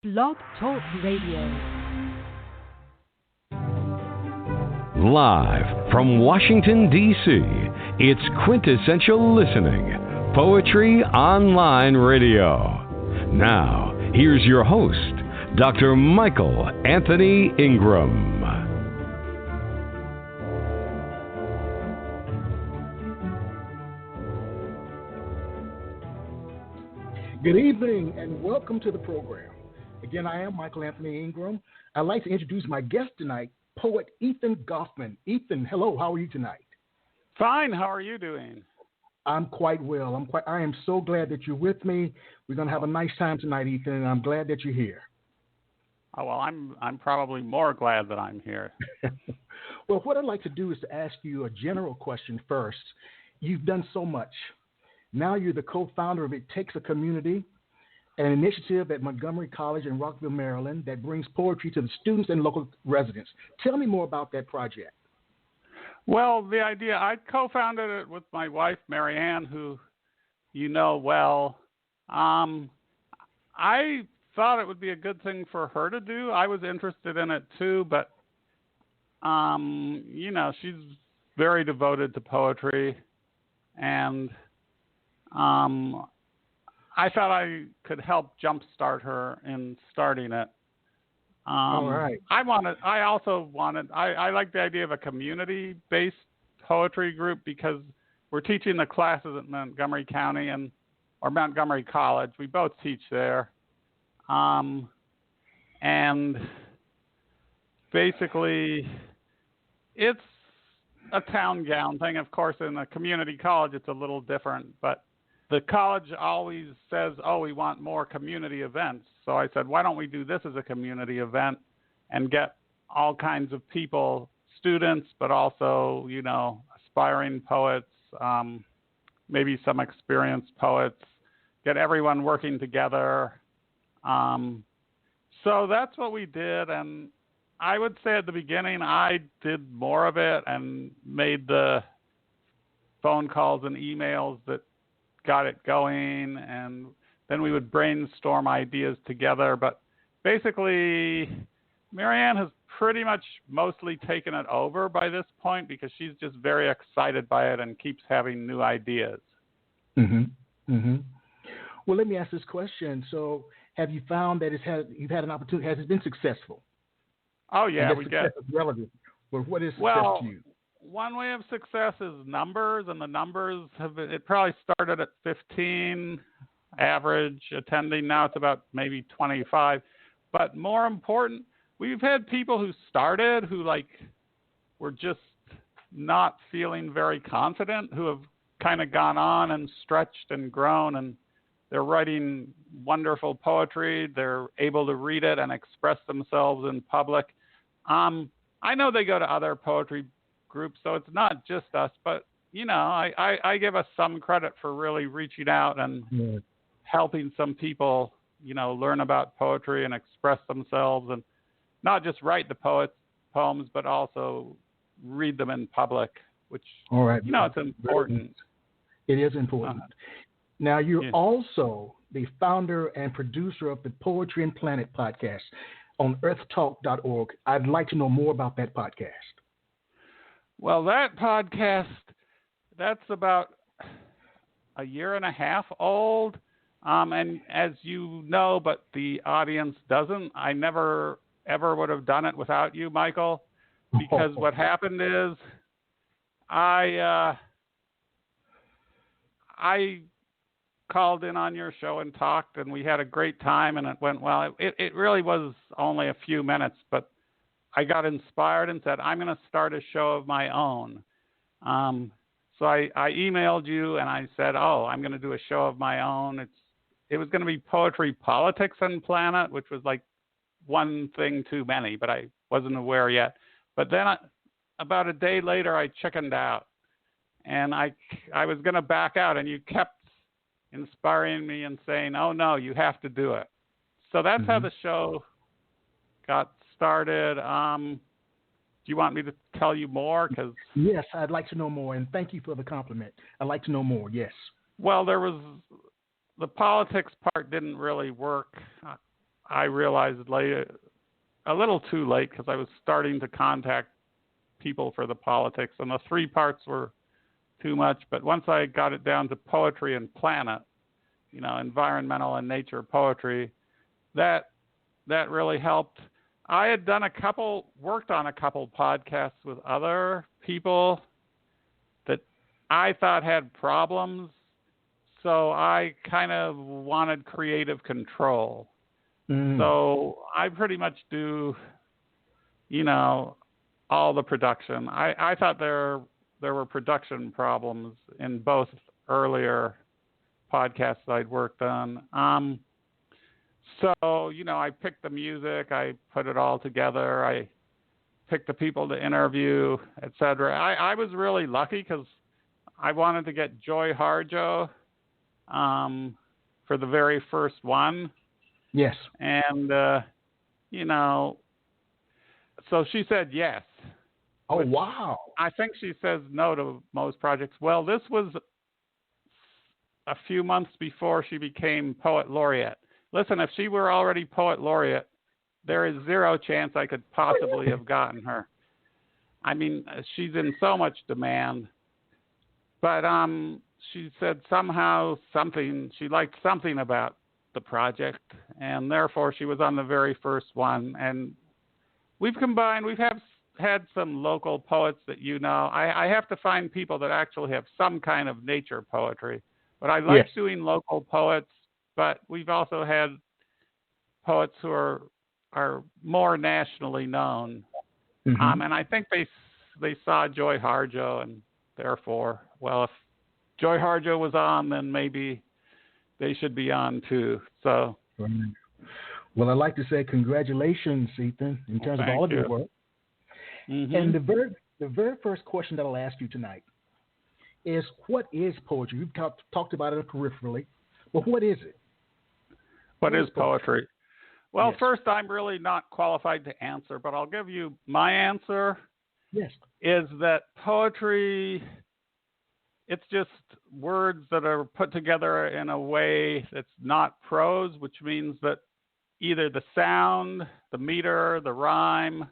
Blog Talk Radio. Live from Washington, D.C., it's Quintessential Listening, Poetry Online Radio. Now, here's your host, Dr. Michael Anthony Ingram. Good evening and welcome to the program. Again, I am Michael Anthony Ingram. I'd like to introduce my guest tonight, poet Ethan Goffman. Ethan, hello, how are you tonight? Fine, how are you doing? I'm quite well. I am so glad that you're with me. We're going to have a nice time tonight, Ethan, and I'm glad that you're here. Oh, well, I'm probably more glad that I'm here. Well, what I'd like to do is to ask you a general question first. You've done so much. Now you're the co-founder of It Takes a Community, an initiative at Montgomery College in Rockville, Maryland, that brings poetry to the students and local residents. Tell me more about that project. Well, the idea, I co-founded it with my wife, Mary Ann, who you know well. I thought it would be a good thing for her to do. I was interested in it too, but, she's very devoted to poetry, and I thought I could help jumpstart her in starting it. All right. I like the idea of a community-based poetry group because we're teaching the classes at Montgomery County or Montgomery College. We both teach there. And basically, it's a town gown thing. Of course, in a community college, it's a little different, but the college always says, we want more community events. So I said, why don't we do this as a community event and get all kinds of people, students, but also, aspiring poets, maybe some experienced poets, get everyone working together. So that's what we did. And I would say at the beginning, I did more of it and made the phone calls and emails that got it going, and then we would brainstorm ideas together. But basically, Marianne has pretty much mostly taken it over by this point because she's just very excited by it and keeps having new ideas. Mm-hmm. Mm-hmm. Well, let me ask this question. So have you found that you've had an opportunity? Has it been successful? Oh, yeah, we get relative. Well, what is success to you? One way of success is numbers, and the numbers it probably started at 15 average attending. Now it's about maybe 25. But more important, we've had people who started who were just not feeling very confident, who have kind of gone on and stretched and grown, and they're writing wonderful poetry. They're able to read it and express themselves in public. I know they go to other poetry groups, so it's not just us, but I give us some credit for really reaching out and helping some people learn about poetry and express themselves, and not just write the poems but also read them in public, which all right, it's important. It is important. Now you're also the founder and producer of the Poetry and Planet podcast on earthtalk.org. I'd like to know more about that podcast. Well, that podcast, that's about a year and a half old. And as you know, but the audience doesn't, I never, ever would have done it without you, Michael, because what happened is I called in on your show and talked, and we had a great time, and it went well. It really was only a few minutes, but I got inspired and said, I'm going to start a show of my own. So I emailed you and I said, I'm going to do a show of my own. It was going to be Poetry, Politics, and Planet, which was like one thing too many, but I wasn't aware yet. But then about a day later, I chickened out, and I was going to back out, and you kept inspiring me and saying, no, you have to do it. So that's how the show got started. Do you want me to tell you more? Yes, I'd like to know more, and thank you for the compliment. I'd like to know more, yes. Well, the politics part didn't really work. I realized a little too late, because I was starting to contact people for the politics, and the 3 parts were too much. But once I got it down to poetry and planet, environmental and nature poetry, that really helped. I had worked on a couple podcasts with other people that I thought had problems, so I kind of wanted creative control. So I pretty much do, all the production. I thought there were production problems in both earlier podcasts I'd worked on. So, I picked the music, I put it all together, I picked the people to interview, etc. I was really lucky, because I wanted to get Joy Harjo for the very first one. Yes. And, so she said yes. Oh, wow. I think she says no to most projects. Well, this was a few months before she became Poet Laureate. Listen, if she were already Poet Laureate, there is zero chance I could possibly have gotten her. I mean, she's in so much demand. But she said she liked something about the project, and therefore she was on the very first one. And we've had some local poets that I have to find people that actually have some kind of nature poetry. But I like doing local poets, but we've also had poets who are more nationally known. And I think they saw Joy Harjo, and therefore, well, if Joy Harjo was on, then maybe they should be on too. So, well, I'd like to say congratulations, Ethan, in terms of all of your work. And the very first question that I'll ask you tonight is, what is poetry? You've talked about it peripherally, but what is it? What is poetry? Well, first, I'm really not qualified to answer, but I'll give you my answer. Yes. Is that poetry, it's just words that are put together in a way that's not prose, which means that either the sound, the meter, the rhyme,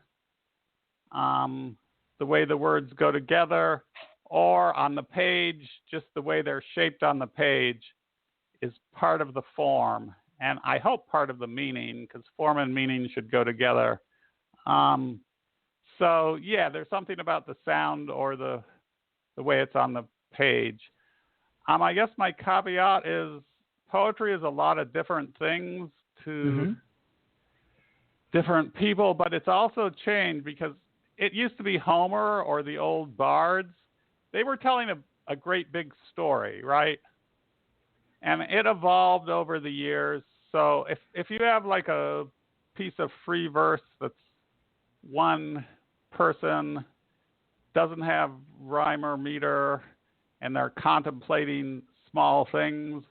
the way the words go together, or on the page, just the way they're shaped on the page is part of the form. And I hope part of the meaning, because form and meaning should go together. So, there's something about the sound or the way it's on the page. I guess my caveat is poetry is a lot of different things to different people, but it's also changed, because it used to be Homer or the old bards. They were telling a great big story, right? And it evolved over the years. So if you have like a piece of free verse that's one person, doesn't have rhyme or meter, and they're contemplating small things,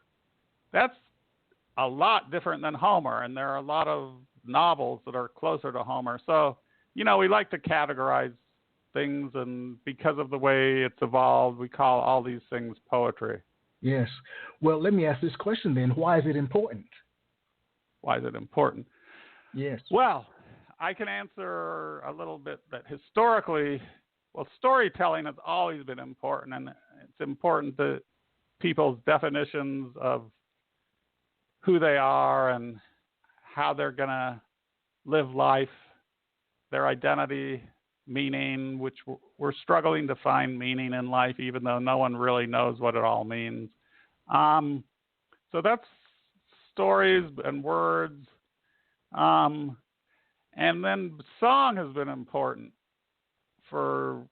that's a lot different than Homer. And there are a lot of novels that are closer to Homer. So, we like to categorize things, and because of the way it's evolved, we call all these things poetry. Yes. Well, let me ask this question then. Why is it important? Why is it important? Yes. Well, I can answer a little bit that historically, storytelling has always been important, and it's important to people's definitions of who they are and how they're going to live life, their identity, meaning, which we're struggling to find meaning in life, even though no one really knows what it all means. So that's stories and words. And then song has been important for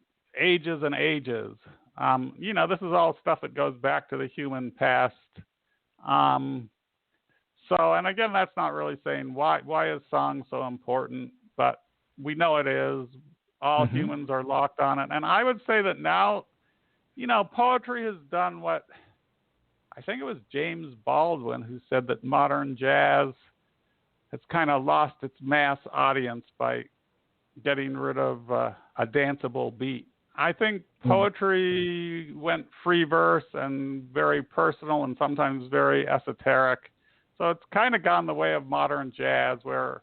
ages and ages. This is all stuff that goes back to the human past. And again, that's not really saying why is song so important, but we know it is. All humans are locked on it. And I would say that now, poetry has done what I think it was James Baldwin who said that modern jazz has kind of lost its mass audience by getting rid of a danceable beat. I think poetry went free verse and very personal and sometimes very esoteric. So it's kind of gone the way of modern jazz where,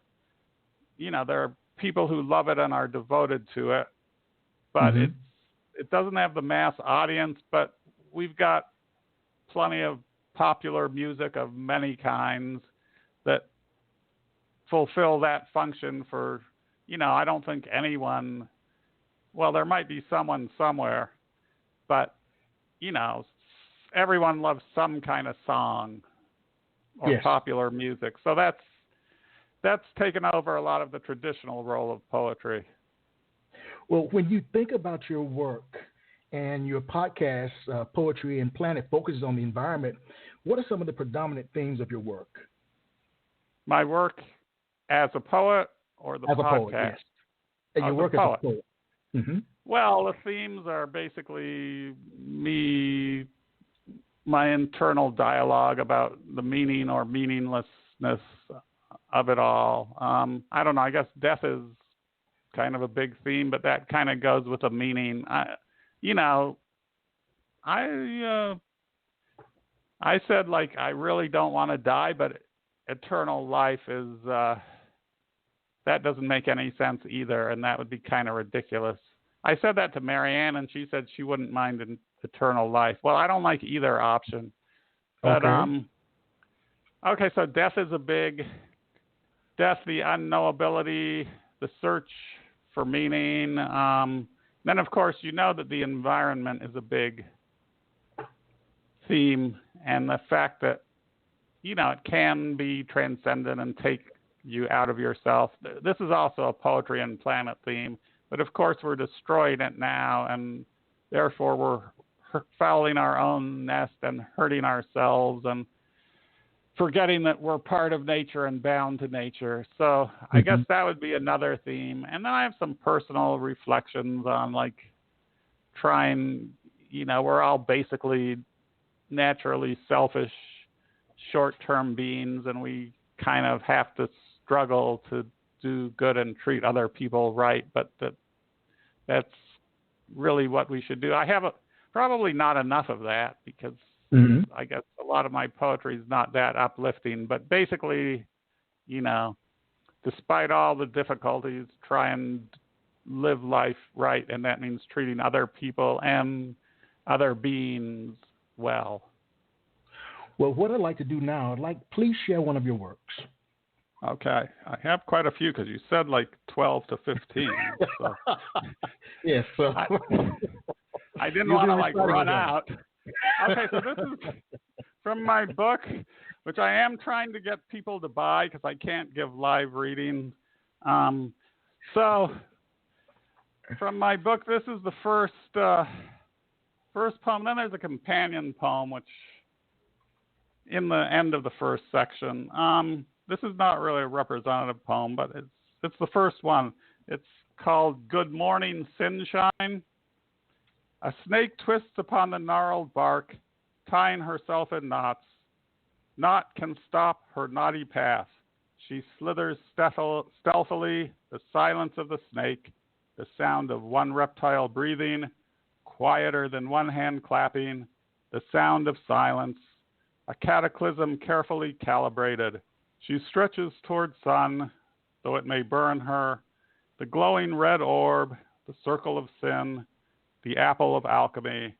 there are people who love it and are devoted to it, but Mm-hmm. it doesn't have the mass audience, but we've got plenty of popular music of many kinds that fulfill that function for, I don't think anyone, well, there might be someone somewhere, but, everyone loves some kind of song or Yes. popular music. So that's taken over a lot of the traditional role of poetry. Well, when you think about your work and your podcast, Poetry and Planet, focuses on the environment, what are some of the predominant themes of your work? My work as a poet or the As a podcast? poet, yes. And your As work a as poet. a poet. Mm-hmm. Well, the themes are basically me, my internal dialogue about the meaning or meaninglessness of it all. I don't know. I guess death is kind of a big theme, but that kind of goes with the meaning. I said, like, I really don't want to die, but eternal life is that doesn't make any sense either, and that would be kind of ridiculous. I said that to Marianne, and she said she wouldn't mind an eternal life. Well, I don't like either option. But okay, so death is a big death, the unknowability, the search for meaning. Then, of course, that the environment is a big theme, and the fact that, it can be transcendent and take you out of yourself. This is also a Poetry and Planet theme, but of course we're destroying it now, and therefore we're fouling our own nest and hurting ourselves and forgetting that we're part of nature and bound to nature. So I guess that would be another theme. And then I have some personal reflections on, like, trying, we're all basically naturally selfish, short-term beings, and we kind of have to struggle to do good and treat other people right, but that's really what we should do. I have probably not enough of that because I guess a lot of my poetry is not that uplifting, but basically, despite all the difficulties, try and live life right, and that means treating other people and other beings well. Well, what I'd like to do now, please share one of your works. Okay. I have quite a few because you said like 12 to 15. So. Yes. So. I didn't want to run out. Okay, so this is from my book, which I am trying to get people to buy because I can't give live readings. So from my book, this is the first poem. Then there's a companion poem, which in the end of the first section. This is not really a representative poem, but it's the first one. It's called Good Morning Sunshine. A snake twists upon the gnarled bark, tying herself in knots. Naught can stop her knotty path. She slithers stealthily, the silence of the snake, the sound of one reptile breathing, quieter than one hand clapping, the sound of silence, a cataclysm carefully calibrated. She stretches toward sun, though it may burn her, the glowing red orb, the circle of sin, the apple of alchemy.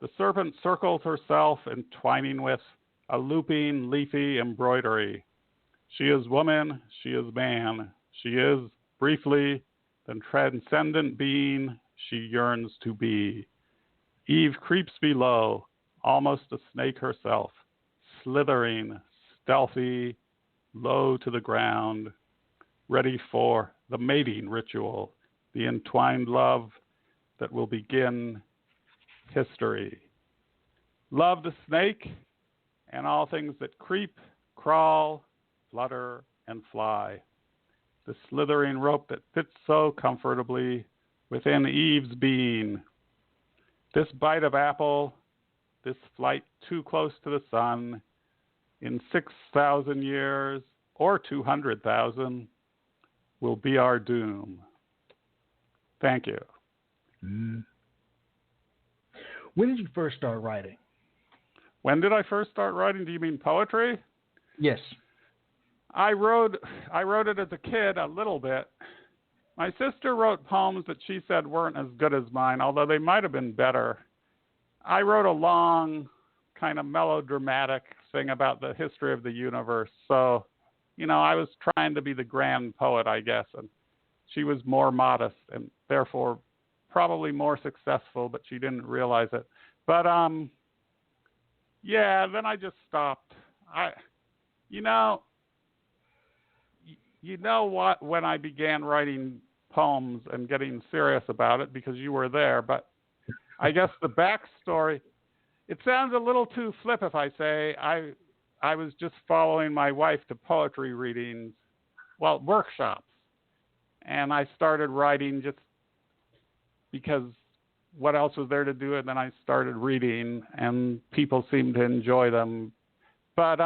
The serpent circles herself, entwining with a looping, leafy embroidery. She is woman, she is man, she is, briefly, the transcendent being she yearns to be. Eve creeps below, almost a snake herself, slithering, stealthy, low to the ground, ready for the mating ritual, the entwined love that will begin history. Love the snake and all things that creep, crawl, flutter, and fly. The slithering rope that fits so comfortably within Eve's being. This bite of apple, this flight too close to the sun, in 6,000 years or 200,000 will be our doom. Thank you. When did you first start writing? When did I first start writing? Do you mean poetry? Yes. I wrote it as a kid a little bit. My sister wrote poems that she said weren't as good as mine, although they might have been better. I wrote a long, kind of melodramatic thing about the history of the universe. So, I was trying to be the grand poet, I guess, and she was more modest and therefore probably more successful, but she didn't realize it. But then I just stopped. What? When I began writing poems and getting serious about it, because you were there, but I guess the backstory, it sounds a little too flip if I say I was just following my wife to poetry readings, workshops, and I started writing just because what else was there to do, and then I started reading, and people seemed to enjoy them. But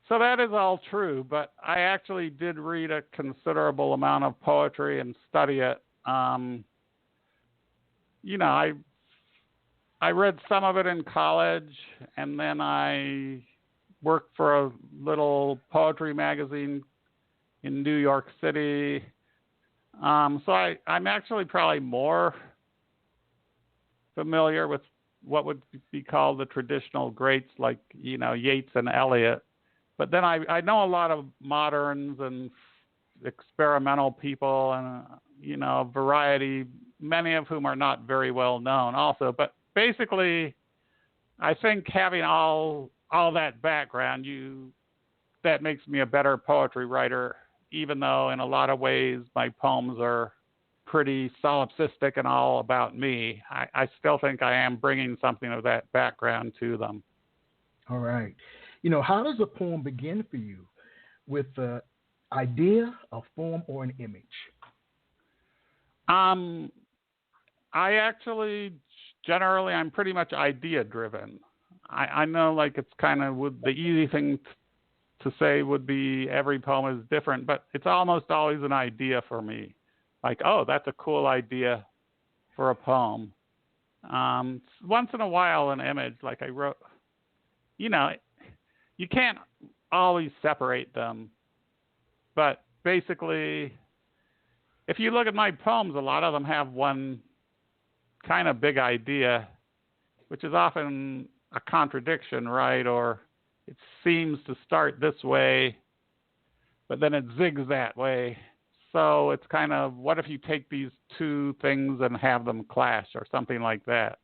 so that is all true, but I actually did read a considerable amount of poetry and study it. I read some of it in college, and then I worked for a little poetry magazine in New York City. So I'm actually probably more familiar with what would be called the traditional greats like, Yeats and Eliot. But then I know a lot of moderns and experimental people and, a variety, many of whom are not very well known also. But basically, I think having all that background, that makes me a better poetry writer, even though in a lot of ways my poems are pretty solipsistic and all about me. I still think I am bringing something of that background to them. All right. How does a poem begin for you? With the idea, a form, or an image? I actually, generally, I'm pretty much idea driven. I know it's kind of the easy thing to say would be every poem is different, but it's almost always an idea for me. That's a cool idea for a poem. Once in a while, an image, like I wrote, you can't always separate them, but basically, if you look at my poems, a lot of them have one kind of big idea, which is often a contradiction, right? Or it seems to start this way, but then it zigs that way. So it's kind of, what if you take these two things and have them clash or something like that?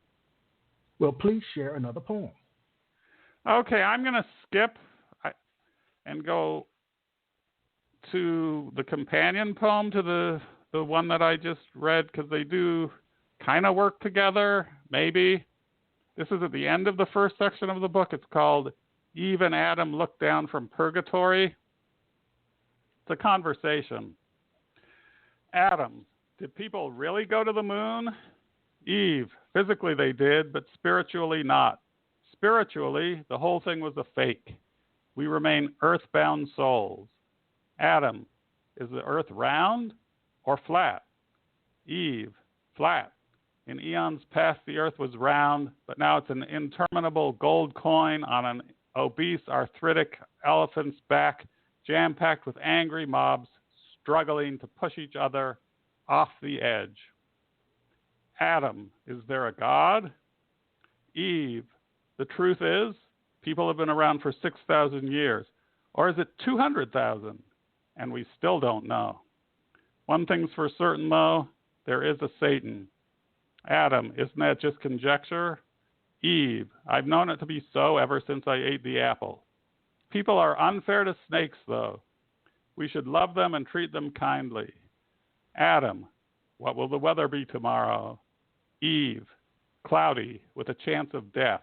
Well, please share another poem. Okay, I'm going to skip and go to the companion poem to the one that I just read, because they do kind of work together, maybe. This is at the end of the first section of the book. It's called Eve and Adam Look Down from Purgatory. It's a conversation. Adam, did people really go to the moon? Eve, physically they did, but spiritually not. Spiritually, the whole thing was a fake. We remain earthbound souls. Adam, is the earth round or flat? Eve, flat. In eons past, the earth was round, but now it's an interminable gold coin on an obese, arthritic elephant's back, jam-packed with angry mobs struggling to push each other off the edge. Adam, is there a God? Eve, the truth is, people have been around for 6,000 years. Or is it 200,000? And we still don't know. One thing's for certain, though, there is a Satan. Adam, isn't that just conjecture? Eve, I've known it to be so ever since I ate the apple. People are unfair to snakes, though. We should love them and treat them kindly. Adam, what will the weather be tomorrow? Eve, cloudy with a chance of death.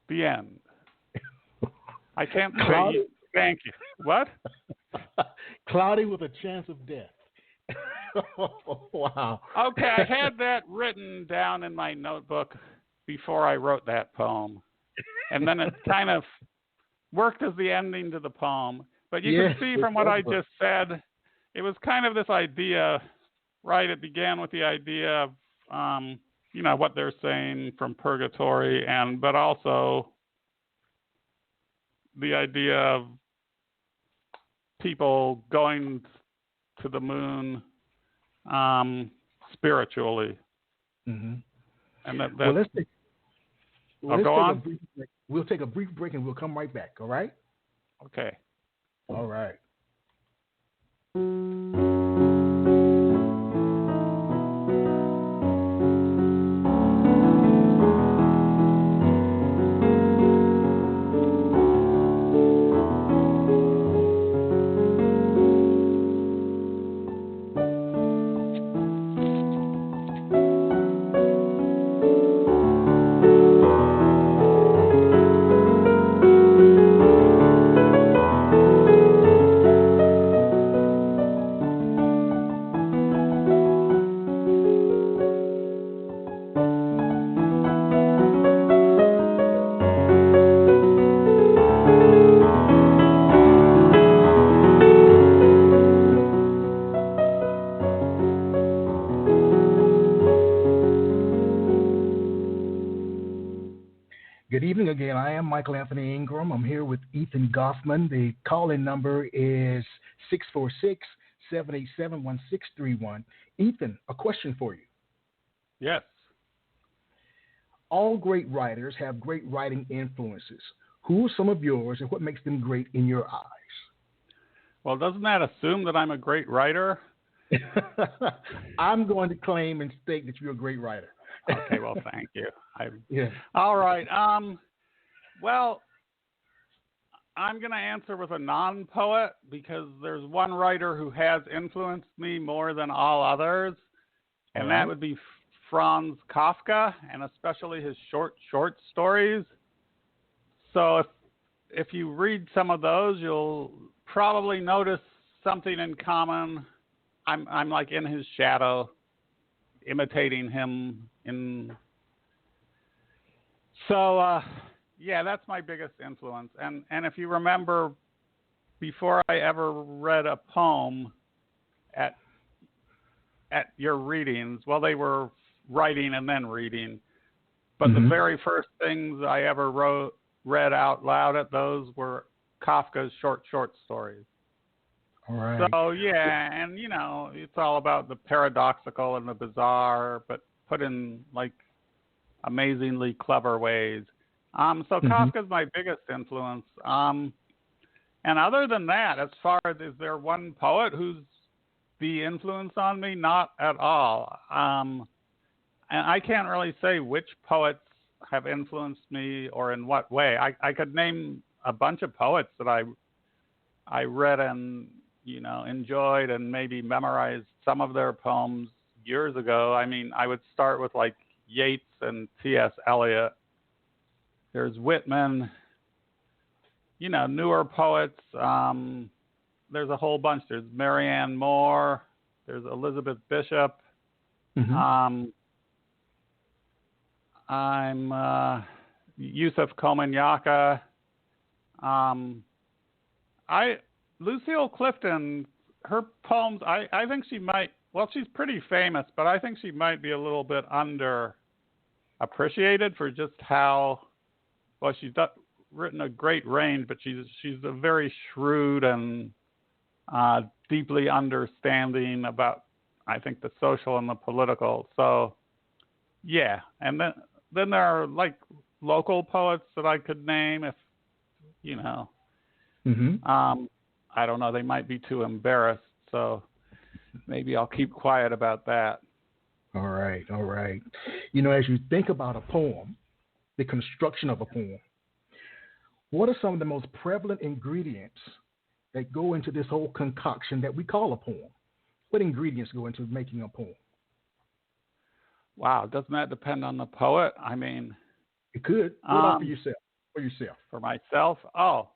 The end. I can't say thank you. What? Cloudy with a chance of death. Wow. Okay, I had that written down in my notebook before I wrote that poem. And then it kind of worked as the ending to the poem. But you can see from what I just said, it was kind of this idea, right? It began with the idea of, what they're saying from purgatory, but also the idea of people going to the moon spiritually. Mm-hmm. And that Well, we'll take a brief break and we'll come right back, all right? Okay. All right. Good evening again. I am Michael Anthony Ingram. I'm here with Ethan Goffman. The call-in number is 646-787-1631. Ethan, a question for you. Yes. All great writers have great writing influences. Who are some of yours and what makes them great in your eyes? Well, doesn't that assume that I'm a great writer? I'm going to claim and state that you're a great writer. Okay, well, thank you. Yeah. All right. Well, I'm going to answer with a non-poet because there's one writer who has influenced me more than all others, and that would be Franz Kafka, and especially his short stories. So if you read some of those, you'll probably notice something in common. I'm like in his shadow, imitating him So that's my biggest influence. And if you remember, before I ever read a poem at your readings, well, they were writing and then reading, but the very first things I ever read out loud at those were Kafka's short stories. All right. So, and, it's all about the paradoxical and the bizarre, but put in, like, amazingly clever ways. So Kafka's my biggest influence. And other than that, as far as is there one poet who's the influence on me? Not at all. And I can't really say which poets have influenced me or in what way. I could name a bunch of poets that I read and, enjoyed and maybe memorized some of their poems years ago. I mean, I would start with like Yeats and T.S. Eliot. There's Whitman, newer poets. There's a whole bunch. There's Marianne Moore. There's Elizabeth Bishop. I'm Yusuf Komunyakaa. Lucille Clifton, her poems, I think she might, well, she's pretty famous, but I think she might be a little bit underappreciated for just how, well, she's written a great range, but she's a very shrewd and deeply understanding about, I think, the social and the political. So, yeah. And then there are, like, local poets that I could name if, I don't know, they might be too embarrassed, so maybe I'll keep quiet about that. All right. As you think about a poem, the construction of a poem, what are some of the most prevalent ingredients that go into this whole concoction that we call a poem? What ingredients go into making a poem? Wow, doesn't that depend on the poet? I mean... It could. What about for yourself? For myself? Oh,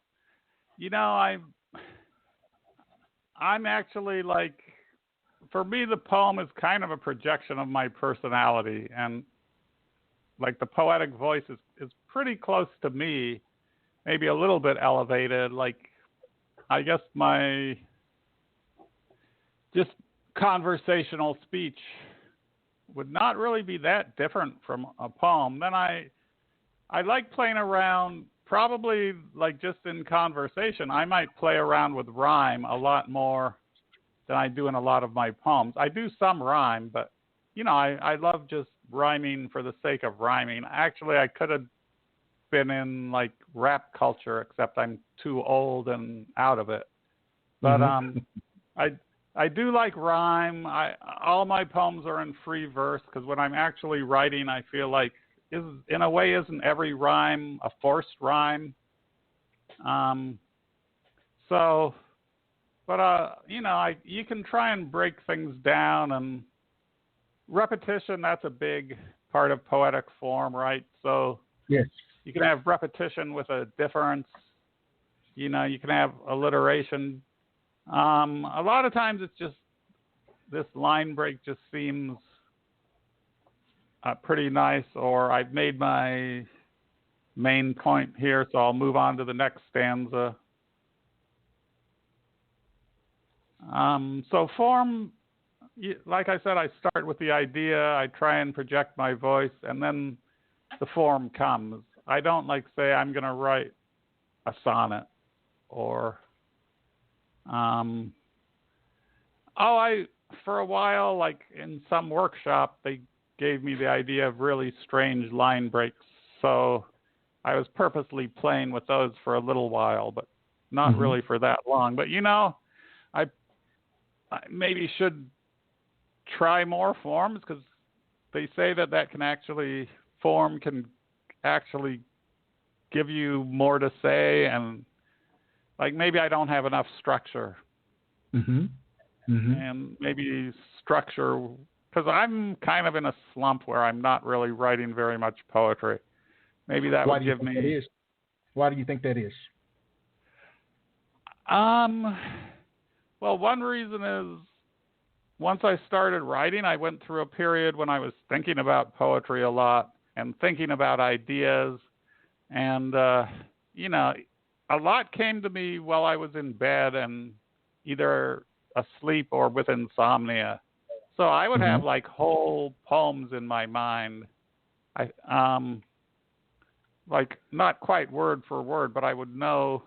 I'm actually like, for me, the poem is kind of a projection of my personality, and like the poetic voice is pretty close to me, maybe a little bit elevated. Like, I guess my just conversational speech would not really be that different from a poem. Then I like playing around probably like just in conversation, I might play around with rhyme a lot more than I do in a lot of my poems. I do some rhyme, but I love just rhyming for the sake of rhyming. Actually, I could have been in like rap culture, except I'm too old and out of it. But I do like rhyme. All my poems are in free verse because when I'm actually writing, I feel like in a way, isn't every rhyme a forced rhyme? You can try and break things down, and repetition, that's a big part of poetic form, right? So yes, you can have repetition with a difference. You can have alliteration. A lot of times it's just this line break just seems pretty nice, or I've made my main point here, so I'll move on to the next stanza. So form, like I said, I start with the idea, I try and project my voice, and then the form comes. I don't say I'm going to write a sonnet or, for a while, like in some workshop, they gave me the idea of really strange line breaks. So I was purposely playing with those for a little while, but not really for that long. But, I maybe should try more forms because they say that can actually give you more to say. And maybe I don't have enough structure. And maybe structure, because I'm kind of in a slump where I'm not really writing very much poetry. Maybe that would give me. Why do you think that is? Well, one reason is once I started writing, I went through a period when I was thinking about poetry a lot and thinking about ideas. And, a lot came to me while I was in bed and either asleep or with insomnia. So I would have whole poems in my mind. Not quite word for word, but I would know,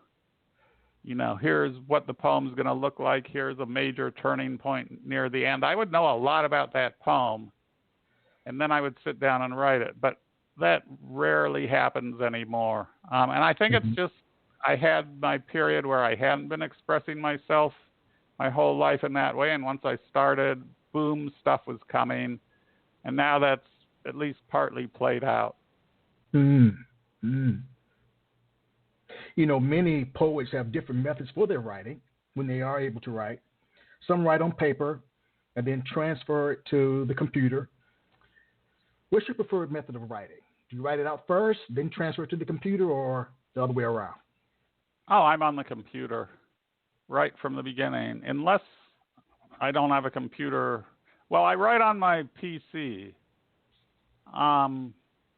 here's what the poem's going to look like. Here's a major turning point near the end. I would know a lot about that poem, and then I would sit down and write it. But that rarely happens anymore. And I think it's just I had my period where I hadn't been expressing myself my whole life in that way. And once I started, boom, stuff was coming. And now that's at least partly played out. Many poets have different methods for their writing when they are able to write. Some write on paper and then transfer it to the computer. What's your preferred method of writing? Do you write it out first, then transfer it to the computer, or the other way around? Oh, I'm on the computer right from the beginning, unless I don't have a computer. Well, I write on my PC.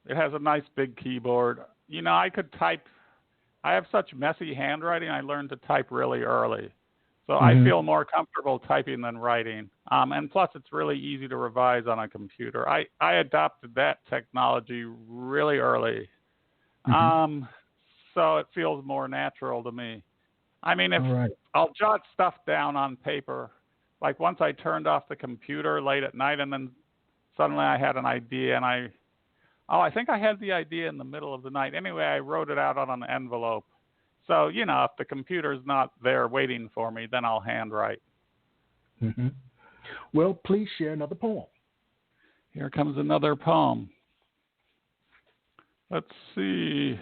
It has a nice big keyboard. I could type. I have such messy handwriting, I learned to type really early. So I feel more comfortable typing than writing. And plus, it's really easy to revise on a computer. I adopted that technology really early. So it feels more natural to me. I mean, I'll jot stuff down on paper, like once I turned off the computer late at night, and then suddenly I had an idea, and I think I had the idea in the middle of the night. Anyway, I wrote it out on an envelope. So, if the computer's not there waiting for me, then I'll handwrite. Well, please share another poem. Here comes another poem. Let's see.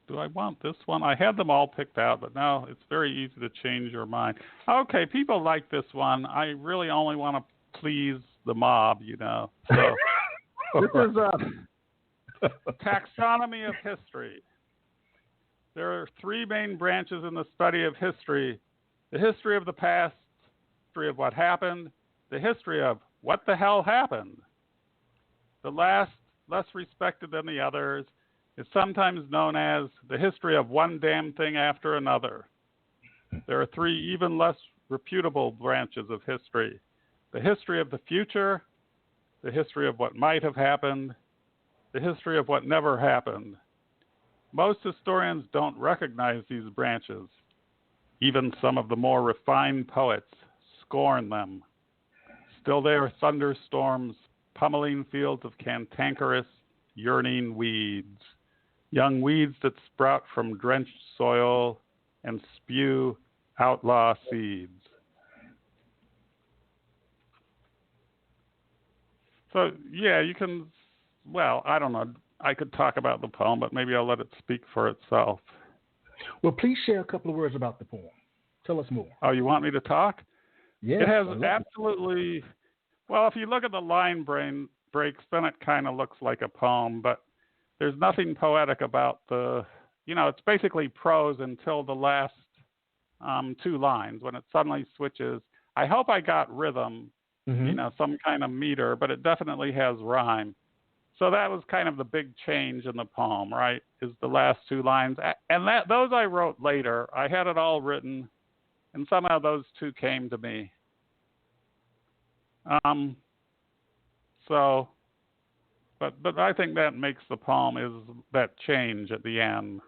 Do I want this one? I had them all picked out, but now it's very easy to change your mind. Okay, people like this one. I really only want to please the mob, So this is a taxonomy of history. There are three main branches in the study of history: the history of the past, the history of what happened, the history of what the hell happened. The last, less respected than the others, is sometimes known as the history of one damn thing after another. There are three even less reputable branches of history: the history of the future, the history of what might have happened, the history of what never happened. Most historians don't recognize these branches. Even some of the more refined poets scorn them. Still they are thunderstorms, pummeling fields of cantankerous, yearning weeds, young weeds that sprout from drenched soil and spew outlaw seeds. So, yeah, you can, well, I don't know. I could talk about the poem, but maybe I'll let it speak for itself. Well, please share a couple of words about the poem. Tell us more. Oh, you want me to talk? Yes. It has absolutely, well, if you look at the line breaks, then it kind of looks like a poem, but there's nothing poetic about it's basically prose until the last two lines when it suddenly switches. I hope I got rhythm, some kind of meter, but it definitely has rhyme. So that was kind of the big change in the poem, right, is the last two lines. And those I wrote later. I had it all written, and somehow those two came to me. But I think that makes the poem is that change at the end.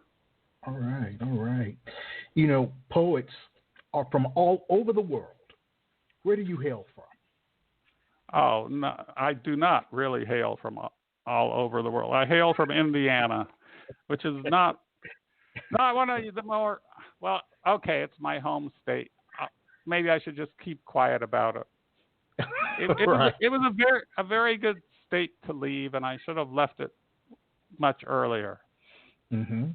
All right. Poets are from all over the world. Where do you hail from? Oh, no, I do not really hail from all over the world. I hail from Indiana, which is not one of the more, well, okay, it's my home state. Maybe I should just keep quiet about it. It was a very good state to leave, and I should have left it much earlier. Mm-hmm.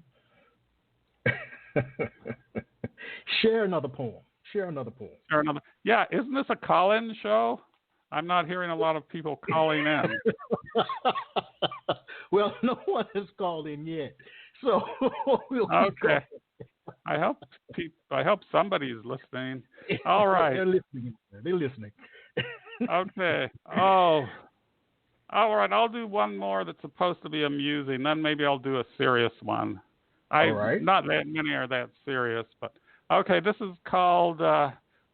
Share another poem. Yeah, isn't this a call-in show? I'm not hearing a lot of people calling in. Well, no one has called in yet, so we'll keep okay. going. I hope somebody's listening. All right. They're listening. Okay. Oh. All right. I'll do one more that's supposed to be amusing. Then maybe I'll do a serious one. All right. Not that many are that serious, but okay. This is called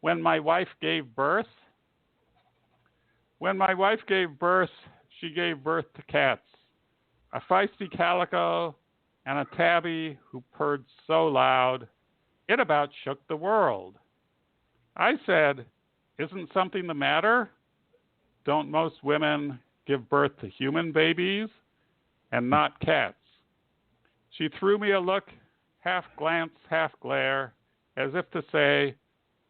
When My Wife Gave Birth. When my wife gave birth, she gave birth to cats, a feisty calico and a tabby who purred so loud it about shook the world. I said, "Isn't something the matter? Don't most women give birth to human babies and not cats?" She threw me a look, half glance, half glare, as if to say,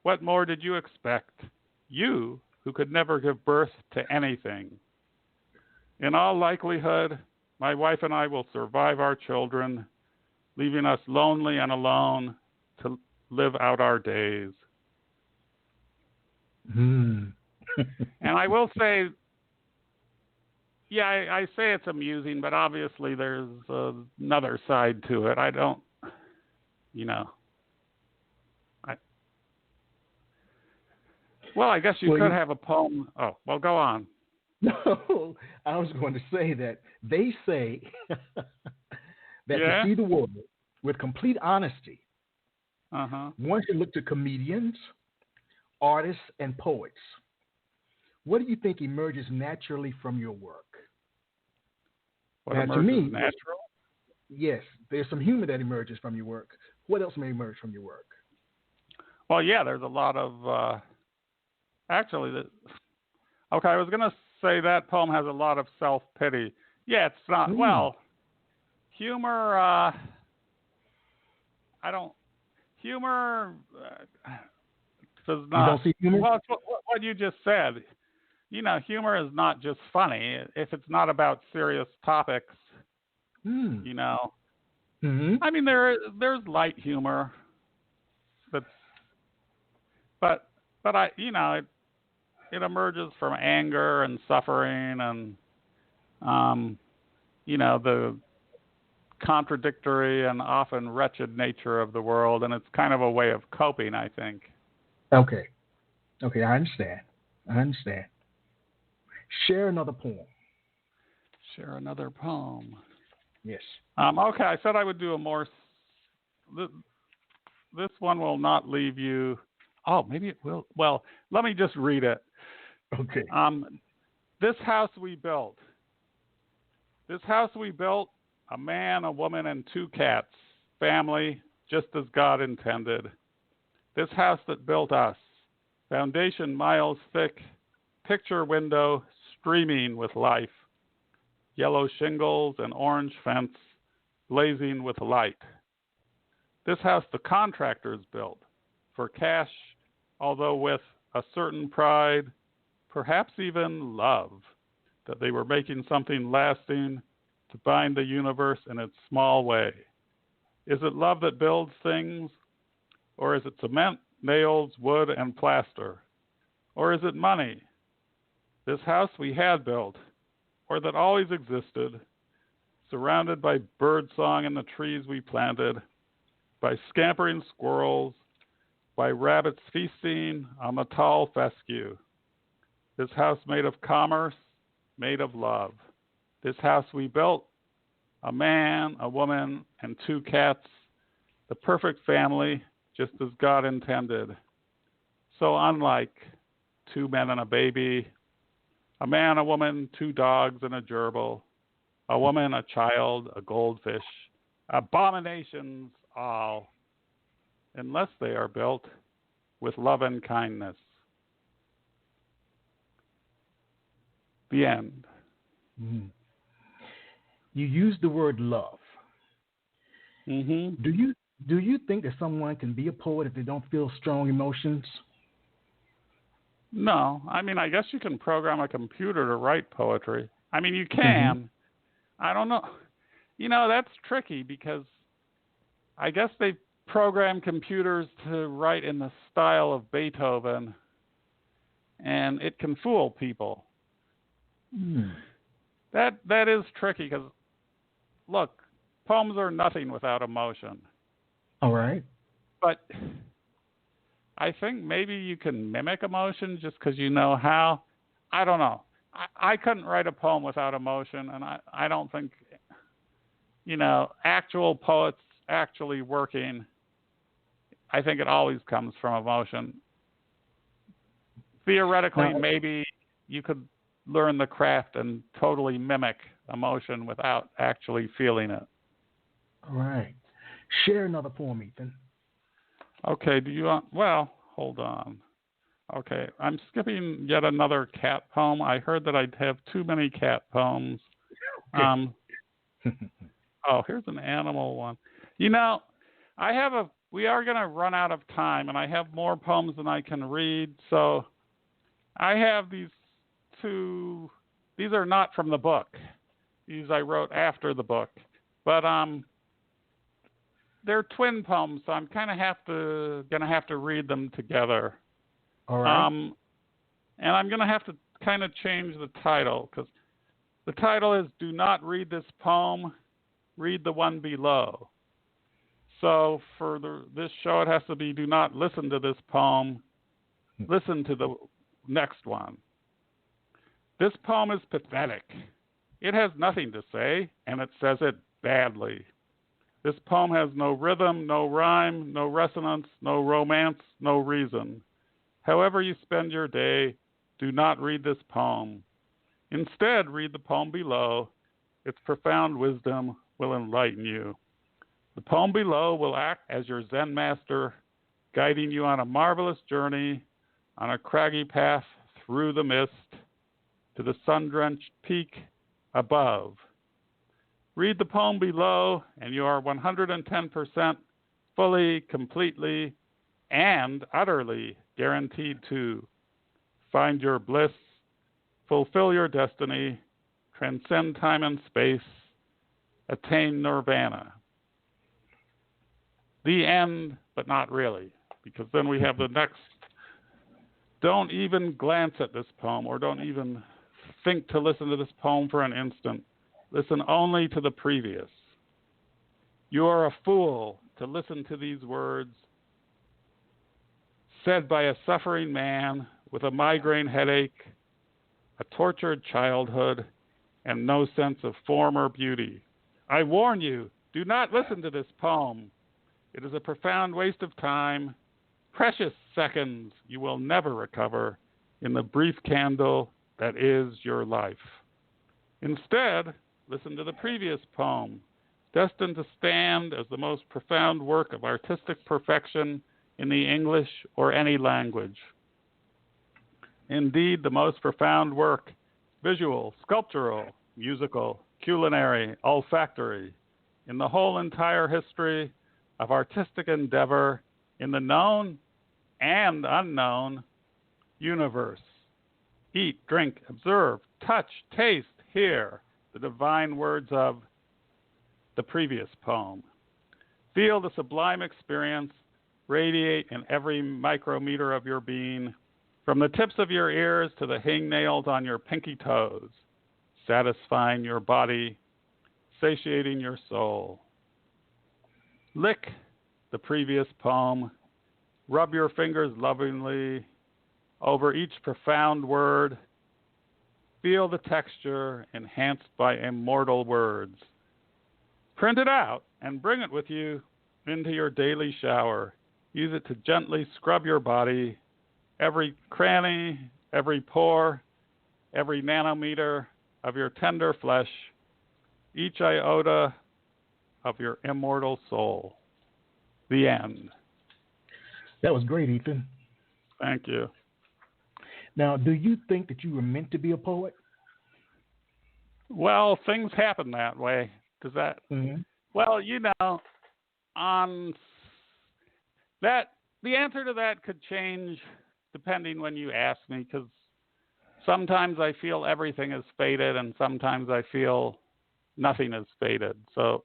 "What more did you expect? You who could never give birth to anything. In all likelihood, my wife and I will survive our children, leaving us lonely and alone to live out our days." And I will say, I say it's amusing, but obviously there's another side to it. I don't, Well, I guess you could have a poem. Oh, well, go on. No, I was going to say that they say that to see the world with complete honesty, one should look to comedians, artists, and poets. What do you think emerges naturally from your work? What emerges natural? Yes, there's some humor that emerges from your work. What else may emerge from your work? Well, yeah, there's a lot of... Actually, I was going to say that poem has a lot of self-pity. Yeah, it's not. Well, humor, humor does not. You don't see humor? Well, it's what you just said. Humor is not just funny. If it's not about serious topics, I mean, there's light humor. But it emerges from anger and suffering and, the contradictory and often wretched nature of the world. And it's kind of a way of coping, I think. Okay, I understand. Share another poem. Yes. Okay, I said I would do a more... This one will not leave you... Oh, maybe it will. Well, let me just read it. Okay. This house we built. This house we built, a man, a woman, and 2 cats. Family, just as God intended. This house that built us. Foundation miles thick. Picture window streaming with life. Yellow shingles and orange fence blazing with light. This house the contractors built. For cash, although with a certain pride, perhaps even love, that they were making something lasting to bind the universe in its small way. Is it love that builds things? Or is it cement, nails, wood, and plaster? Or is it money? This house we had built, or that always existed, surrounded by birdsong in the trees we planted, by scampering squirrels, by rabbits feasting on the tall fescue. This house made of commerce, made of love. This house we built, a man, a woman, and 2 cats, the perfect family, just as God intended. So unlike 2 men and a baby, a man, a woman, 2 dogs, and a gerbil, a woman, a child, a goldfish, abominations all, unless they are built with love and kindness. The end. Mm-hmm. You used the word love. Mm-hmm. Do you think that someone can be a poet if they don't feel strong emotions? No. I mean, I guess you can program a computer to write poetry. I mean, you can. Mm-hmm. I don't know. You know, that's tricky because I guess they program computers to write in the style of Beethoven, and it can fool people. Mm. That is tricky because, look, poems are nothing without emotion. All right. But I think maybe you can mimic emotion just because you know how. I don't know. I couldn't write a poem without emotion, and I don't think, actual poets actually working, I think it always comes from emotion. Theoretically, maybe you could learn the craft and totally mimic emotion without actually feeling it. All right. Share another poem, Ethan. Okay, do you want, well, hold on. Okay, I'm skipping yet another cat poem. I heard that I'd have too many cat poems. Okay. Oh, here's an animal one. We are going to run out of time, and I have more poems than I can read, so I have these 2. These are not from the book. These I wrote after the book. But they're twin poems, so I'm kind of going to have to read them together. All right. And I'm going to have to kind of change the title, because the title is Do Not Read This Poem, Read the One Below. So for this show, it has to be Do Not Listen to This Poem, Listen to the next one. This poem is pathetic. It has nothing to say, and it says it badly. This poem has no rhythm, no rhyme, no resonance, no romance, no reason. However you spend your day, do not read this poem. Instead, read the poem below. Its profound wisdom will enlighten you. The poem below will act as your Zen master, guiding you on a marvelous journey on a craggy path through the mist to the sun-drenched peak above. Read the poem below, and you are 110% fully, completely, and utterly guaranteed to find your bliss, fulfill your destiny, transcend time and space, attain nirvana. The end, but not really, because then we have the next. Don't even glance at this poem, or don't even think to listen to this poem for an instant. Listen only to the previous. You are a fool to listen to these words said by a suffering man with a migraine headache, a tortured childhood, and no sense of form or beauty. I warn you, do not listen to this poem. It is a profound waste of time, precious seconds you will never recover in the brief candle that is your life. Instead, listen to the previous poem, destined to stand as the most profound work of artistic perfection in the English or any language. Indeed, the most profound work, visual, sculptural, musical, culinary, olfactory, in the whole entire history of artistic endeavor in the known and unknown universe. Eat, drink, observe, touch, taste, hear the divine words of the previous poem. Feel the sublime experience radiate in every micrometer of your being, from the tips of your ears to the hangnails on your pinky toes, satisfying your body, satiating your soul. Lick the previous poem. Rub your fingers lovingly over each profound word. Feel the texture enhanced by immortal words. Print it out and bring it with you into your daily shower. Use it to gently scrub your body, every cranny, every pore, every nanometer of your tender flesh, each iota of your immortal soul. The end. That was great, Ethan. Thank you. Now, do you think that you were meant to be a poet? Well, things happen that way. Does that? Mm-hmm. Well, on that, the answer to that could change depending when you ask me, because sometimes I feel everything is fated, and sometimes I feel nothing is fated. So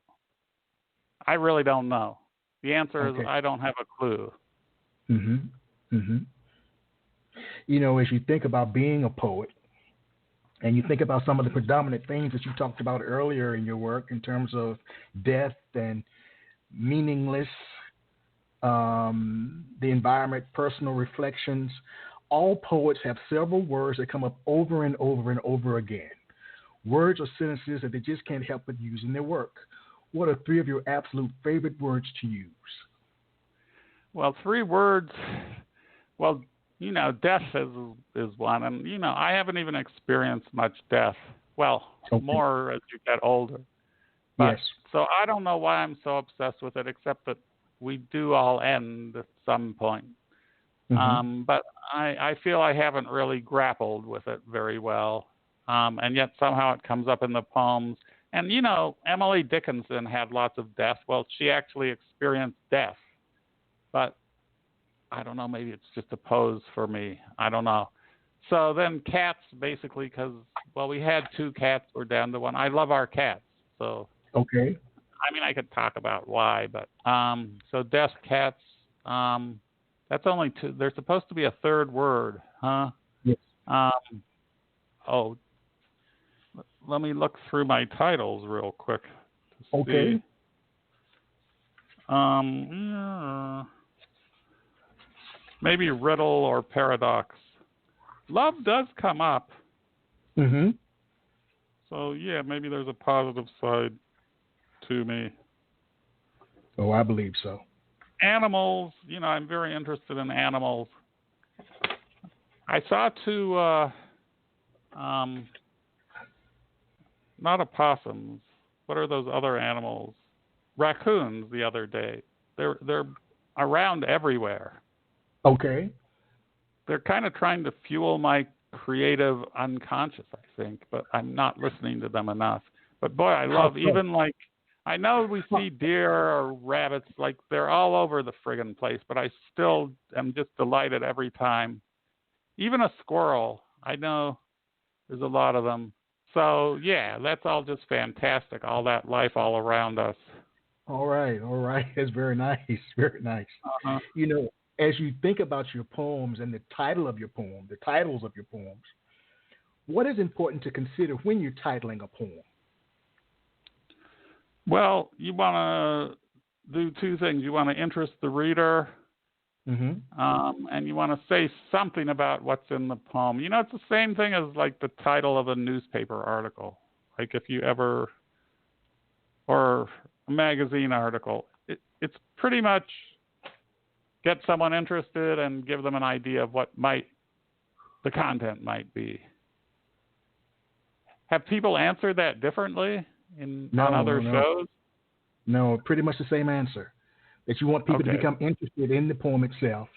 I really don't know. The answer is I don't have a clue. Mm-hmm. Mm-hmm. As you think about being a poet, and you think about some of the predominant things that you talked about earlier in your work in terms of death and meaningless, the environment, personal reflections, all poets have several words that come up over and over and over again. Words or sentences that they just can't help but use in their work. What are three of your absolute favorite words to use? Well, 3 words. Well, death is one. And, I haven't even experienced much death. Well, more as you get older. But, yes. So I don't know why I'm so obsessed with it, except that we do all end at some point. Mm-hmm. But I feel I haven't really grappled with it very well. And yet somehow it comes up in the poems. And, Emily Dickinson had lots of death. Well, she actually experienced death. But I don't know, maybe it's just a pose for me. I don't know. So then cats, basically, because, we had 2 cats. We're down to 1. I love our cats. So, okay. I could talk about why, but so deaf cats, that's only 2. There's supposed to be a 3rd word, huh? Yes. Let me look through my titles real quick to see. Maybe riddle or paradox. Love does come up. Mm-hmm. So, yeah, maybe there's a positive side to me. Oh, I believe so. Animals, I'm very interested in animals. I saw 2, not opossums. What are those other animals? Raccoons the other day. They're around everywhere. Okay. They're kind of trying to fuel my creative unconscious, I think, but I'm not listening to them enough. But boy, I love I know we see deer or rabbits, they're all over the friggin' place, but I still am just delighted every time. Even a squirrel, I know there's a lot of them. So, yeah, that's all just fantastic, all that life all around us. All right. That's very nice, very nice. Uh-huh. As you think about your poems and the titles of your poems, what is important to consider when you're titling a poem? Well, you want to do 2 things. You want to interest the reader, and you want to say something about what's in the poem. It's the same thing as the title of a newspaper article, or a magazine article. It's pretty much get someone interested and give them an idea of what the content might be. Have people answered that differently on other shows? No, pretty much the same answer. That you want people to become interested in the poem itself.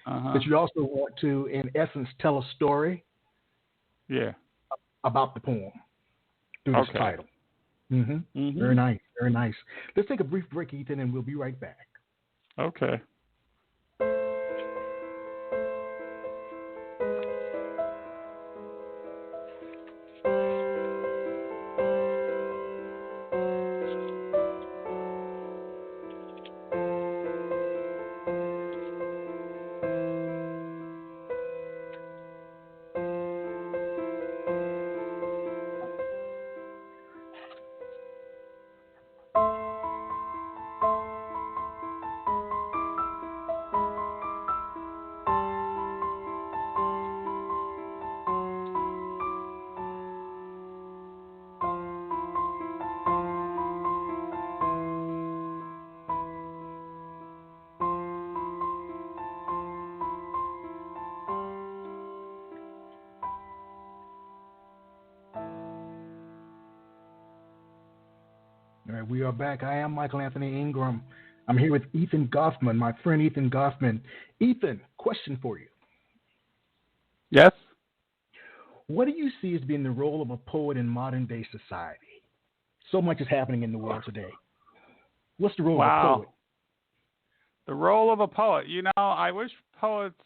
But you also want to, in essence, tell a story about the poem through this title. Very nice, very nice. Let's take a brief break, Ethan, and we'll be right back. Okay. All right, we are back. I am Michael Anthony Ingram. I'm here with Ethan Goffman, my friend Ethan Goffman. Ethan, question for you. Yes? What do you see as being the role of a poet in modern-day society? So much is happening in the world today. What's the role of a poet? The role of a poet. You know, I wish poets...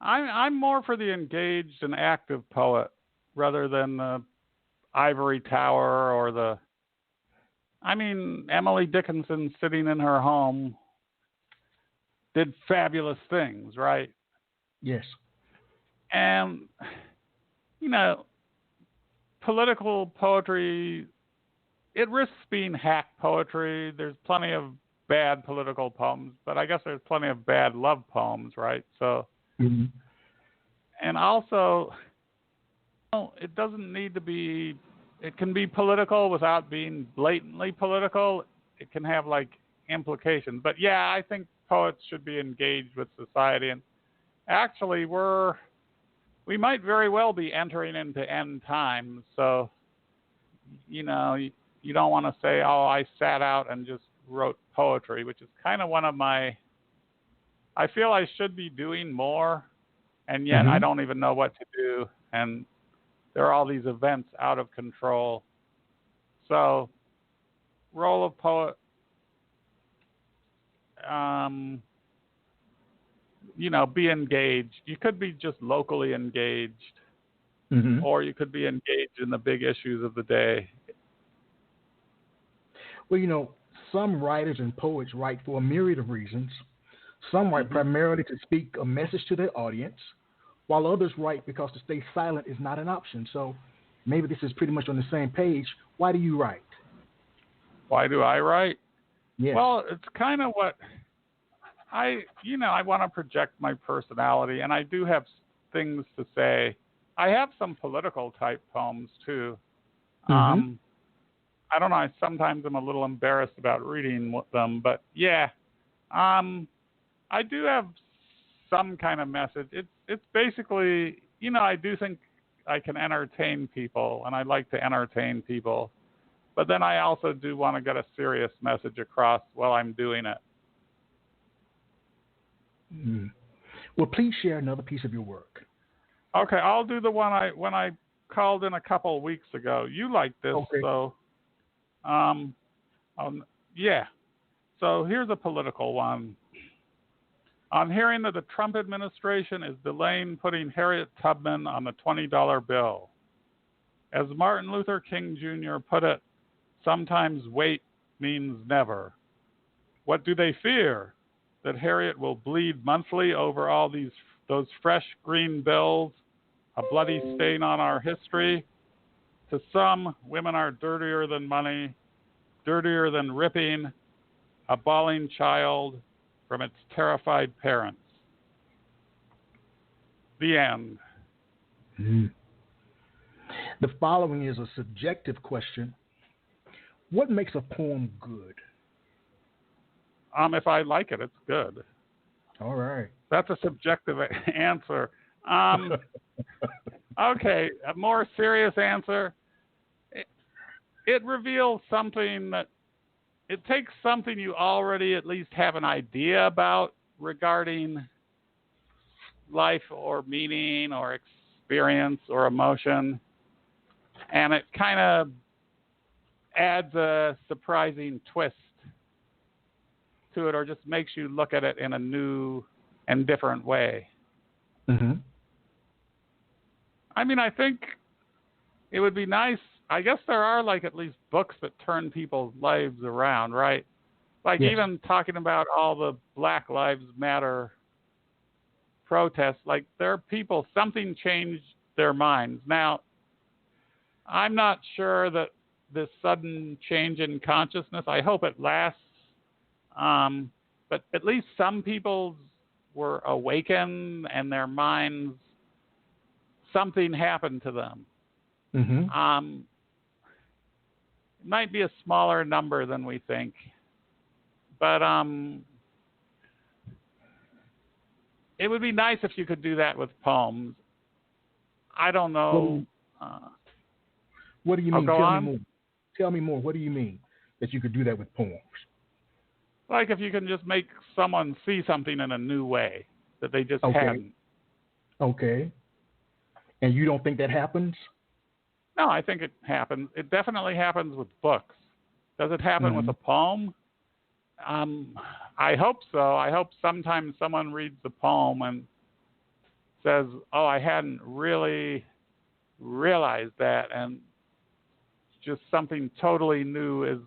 I'm more for the engaged and active poet rather than the ivory tower or the... I mean, Emily Dickinson sitting in her home did fabulous things, right? Yes. And, you know, political poetry, it risks being hack poetry. There's plenty of bad political poems, but I guess there's plenty of bad love poems, right? So, and also, you know, it doesn't need to be... It can be political without being blatantly political. It can have, like, implications. But, yeah, I think poets should be engaged with society. And actually, we might very well be entering into end times. So, you know, you don't want to say, oh, I sat out and just wrote poetry, which is kind of one of my... I feel I should be doing more, and yet I don't even know what to do. And there are all these events out of control. So, role of poet, you know, be engaged. You could be just locally engaged, or you could be engaged in the big issues of the day. Well, you know, some writers and poets write for a myriad of reasons. Some write primarily to speak a message to their audience, while others write because to stay silent is not an option. So maybe this is pretty much on the same page. Why do you write? Why do I write? Yes. Well, it's kind of what I want to project my personality, and I do have things to say. I have some political type poems too. I don't know. Sometimes I'm a little embarrassed about reading them, but yeah, I do have some kind of message. It's basically, you know, I do think I can entertain people, and I like to entertain people. But then I also do want to get a serious message across while I'm doing it. Well, please share another piece of your work. Okay, I'll do the one when I called in a couple of weeks ago. You liked this, so yeah. So here's a political one. On hearing that the Trump administration is delaying putting Harriet Tubman on the $20 bill. As Martin Luther King Jr. put it, sometimes wait means never. What do they fear? That Harriet will bleed monthly over all those fresh green bills, a bloody stain on our history? To some, women are dirtier than money, dirtier than ripping a bawling child from its terrified parents. The end. The following is a subjective question. What makes a poem good? If I like it, it's good. All right. That's a subjective answer. Okay, a more serious answer. it reveals something that it takes something you already at least have an idea about regarding life or meaning or experience or emotion, and it kind of adds a surprising twist to it, or just makes you look at it in a new and different way. Mm-hmm. I mean, I think it would be nice. I guess there are like at least books that turn people's lives around, right? Like Yes. even talking about all the Black Lives Matter protests, like there are people, something changed their minds. Now, I'm not sure that this sudden change in consciousness, I hope it lasts, but at least some people were awakened and their minds, something happened to them. Mm-hmm. It might be a smaller number than we think, but it would be nice if you could do that with poems. I don't know. What do you mean? Go on. Me more. Tell me more. What do you mean that you could do that with poems? Like if you can just make someone see something in a new way that they just hadn't. Okay. And you don't think that happens? No, I think it happens. It definitely happens with books. Does it happen with a poem? I hope so. I hope sometimes someone reads the poem and says, oh, I hadn't really realized that, and just something totally new is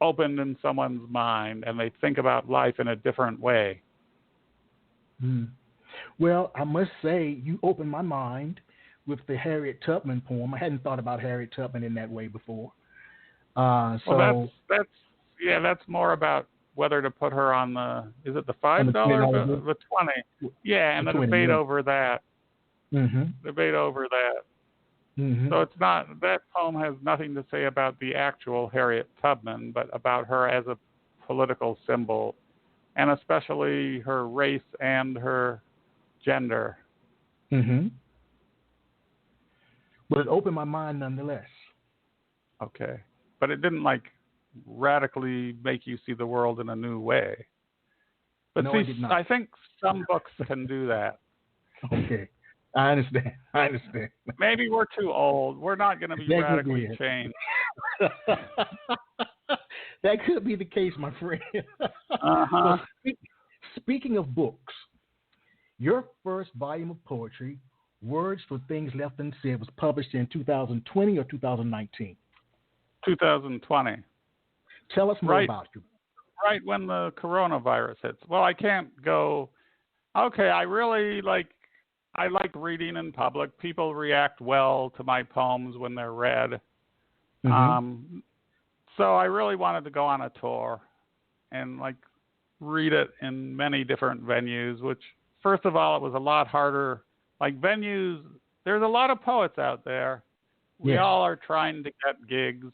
opened in someone's mind, and they think about life in a different way. Well, I must say, you opened my mind with the Harriet Tubman poem. I hadn't thought about Harriet Tubman in that way before. Well, that's more about whether to put her on is it the $5 or the 20? Yeah, and the debate over that. Debate over that. So it's not, that poem has nothing to say about the actual Harriet Tubman, but about her as a political symbol, and especially her race and her gender. But it opened my mind nonetheless. Okay. But it didn't like radically make you see the world in a new way. But no, see, it did not. I think some books can do that. Okay. I understand. Maybe we're too old. We're not going to be radically changed. That could be the case, my friend. Uh-huh. So, speaking of books, your first volume of poetry, Words for Things Left Unsaid, was published in 2020 or 2019? 2020. Tell us more about you. Right when the coronavirus hits. Well, I can't go, okay, I like reading in public. People react well to my poems when they're read. So I really wanted to go on a tour and read it in many different venues, which first of all, it was a lot harder. Like venues, there's a lot of poets out there. We all are trying to get gigs.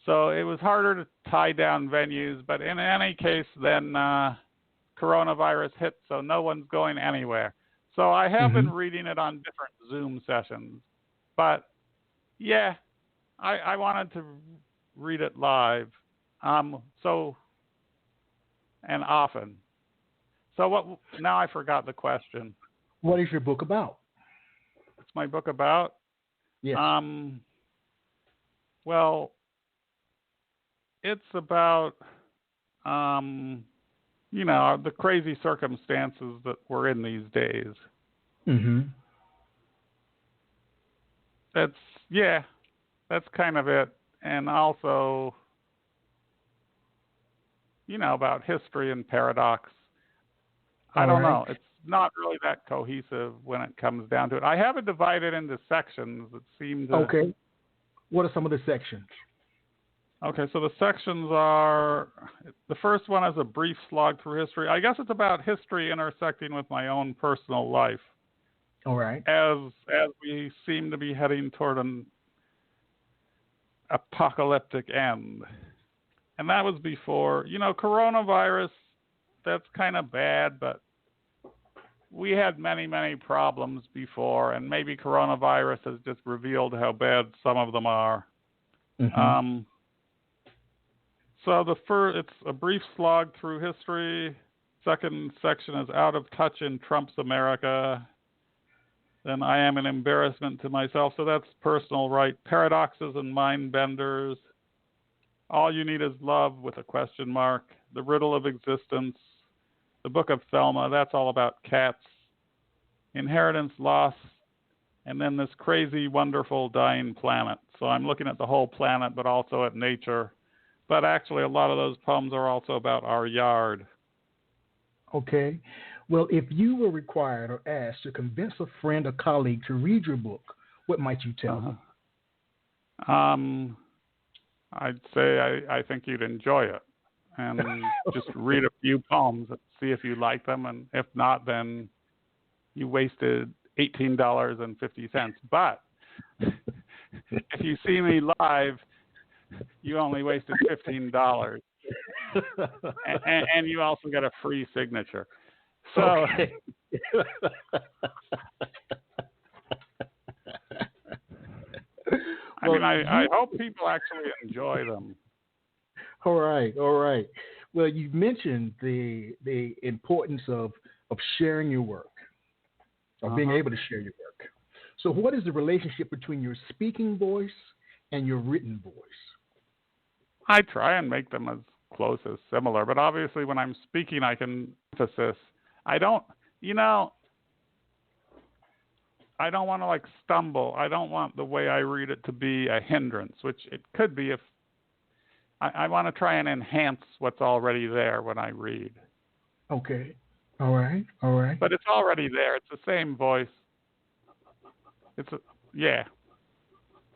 So it was harder to tie down venues, but in any case, then coronavirus hit, so no one's going anywhere. So I have been reading it on different Zoom sessions. But, yeah, I wanted to read it live. And often. So now I forgot the question. What is your book about? What's my book about? Yes. Well, it's about, the crazy circumstances that we're in these days. That's kind of it. And also, about history and paradox. I don't know. It's not really that cohesive when it comes down to it. I have it divided into sections that seem to... Okay. What are some of the sections? Okay, so the sections are... The first one is a brief slog through history. I guess it's about history intersecting with my own personal life. All right. As we seem to be heading toward an apocalyptic end. And that was before, coronavirus, that's kind of bad, but we had many, many problems before, and maybe coronavirus has just revealed how bad some of them are. Mm-hmm. So it's a brief slog through history. Second section is out of touch in Trump's America. Then I am an embarrassment to myself. So that's personal, right? Paradoxes and mind benders. All you need is love with a question mark. The riddle of existence. The Book of Thelma. That's all about cats. Inheritance, loss, and then this crazy, wonderful, dying planet. So I'm looking at the whole planet, but also at nature. But actually, a lot of those poems are also about our yard. Okay. Well, if you were required or asked to convince a friend or colleague to read your book, what might you tell them? I'd say I think you'd enjoy it. And just read a few poems and see if you like them. And if not, then you wasted $18.50. But if you see me live, you only wasted $15. and you also get a free signature. So okay. I hope people actually enjoy them. All right. Well, you mentioned the importance of sharing your work, of being able to share your work. So what is the relationship between your speaking voice and your written voice? I try and make them as close as similar, but obviously when I'm speaking, I can emphasis. I don't want to stumble. I don't want the way I read it to be a hindrance, which it could be if I want to try and enhance what's already there when I read. Okay. All right. But it's already there. It's the same voice.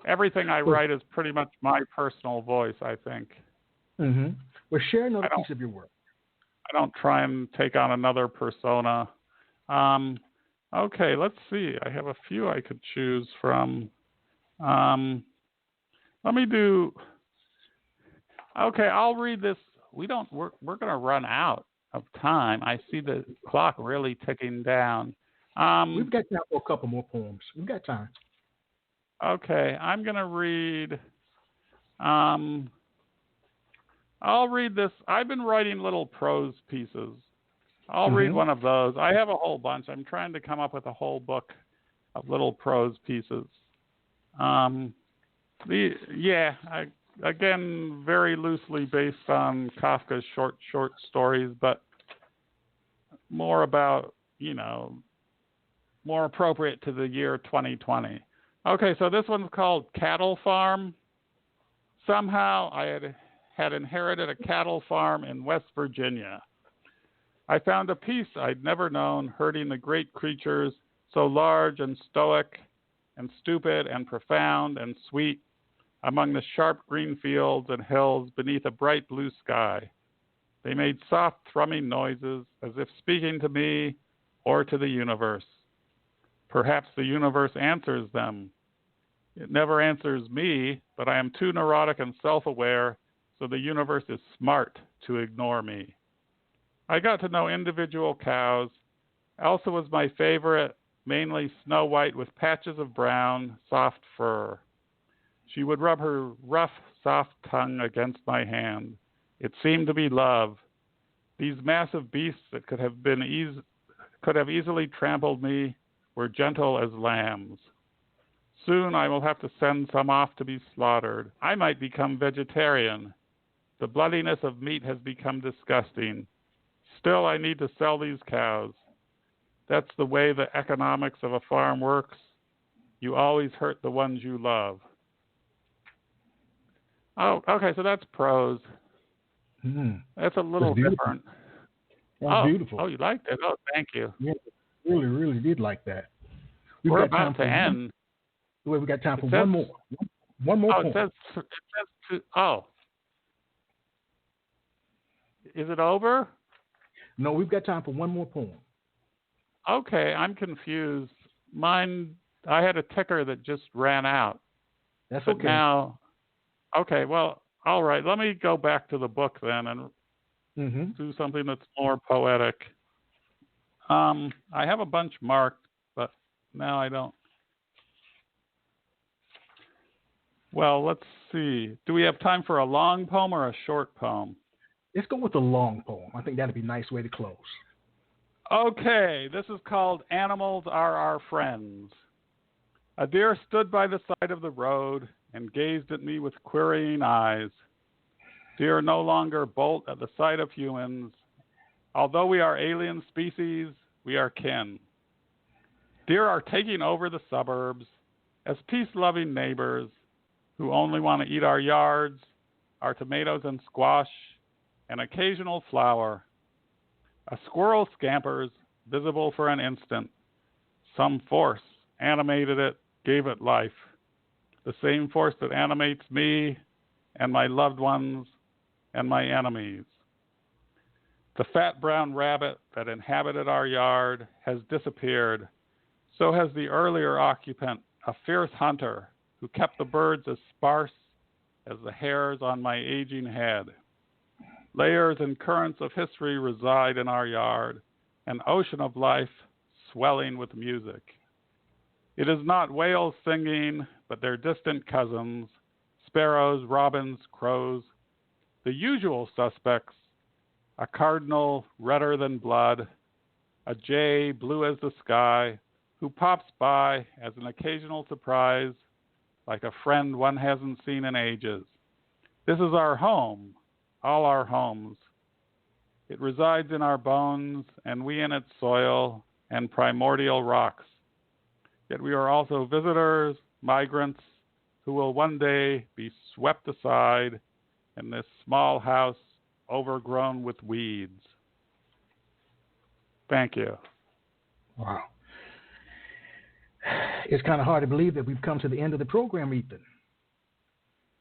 Everything I write is pretty much my personal voice, I think. Mm-hmm. Well, share another piece of your work. I don't try and take on another persona. Okay, let's see. I have a few I could choose from. Let me do. Okay, I'll read this. We're going to run out of time. I see the clock really ticking down. We've got time for a couple more poems. We've got time. Okay, I'm going to read. I'll read this. I've been writing little prose pieces. I'll read one of those. I have a whole bunch. I'm trying to come up with a whole book of little prose pieces. Again, very loosely based on Kafka's short stories, but more about, more appropriate to the year 2020. Okay, so this one's called Cattle Farm. Somehow I had inherited a cattle farm in West Virginia. I found a peace I'd never known, herding the great creatures so large and stoic and stupid and profound and sweet among the sharp green fields and hills beneath a bright blue sky. They made soft thrumming noises as if speaking to me or to the universe. Perhaps the universe answers them. It never answers me, but I am too neurotic and self-aware, so the universe is smart to ignore me. I got to know individual cows. Elsa was my favorite, mainly snow white with patches of brown, soft fur. She would rub her rough, soft tongue against my hand. It seemed to be love. These massive beasts that could have easily trampled me were gentle as lambs. Soon I will have to send some off to be slaughtered. I might become vegetarian. The bloodiness of meat has become disgusting. Still, I need to sell these cows. That's the way the economics of a farm works. You always hurt the ones you love. Oh, okay, so that's prose. That's a little different. That's beautiful. Oh, you liked it? Oh, thank you. Yeah, really, really did like that. We're about to end. We've got time for one more. One more poem. It says is it over? No, we've got time for one more poem. Okay, I'm confused. Mine, I had a ticker that just ran out. That's but okay. Now, okay, well, all right. Let me go back to the book then and do something that's more poetic. I have a bunch marked, but now I don't. Well, let's see. Do we have time for a long poem or a short poem? Let's go with the long poem. I think that'd be a nice way to close. Okay, this is called Animals Are Our Friends. A deer stood by the side of the road and gazed at me with querying eyes. Deer no longer bolt at the sight of humans. Although we are alien species, we are kin. Deer are taking over the suburbs as peace-loving neighbors who only want to eat our yards, our tomatoes and squash, and occasional flour. A squirrel scampers, visible for an instant. Some force animated it, gave it life. The same force that animates me and my loved ones and my enemies. The fat brown rabbit that inhabited our yard has disappeared. So has the earlier occupant, a fierce hunter who kept the birds as sparse as the hairs on my aging head. Layers and currents of history reside in our yard, an ocean of life swelling with music. It is not whales singing, but their distant cousins, sparrows, robins, crows, the usual suspects, a cardinal redder than blood, a jay blue as the sky, who pops by as an occasional surprise, like a friend one hasn't seen in ages. This is our home, all our homes. It resides in our bones, and we in its soil and primordial rocks. Yet we are also visitors, migrants, who will one day be swept aside in this small house overgrown with weeds. Thank you. Wow. It's kind of hard to believe that we've come to the end of the program, Ethan.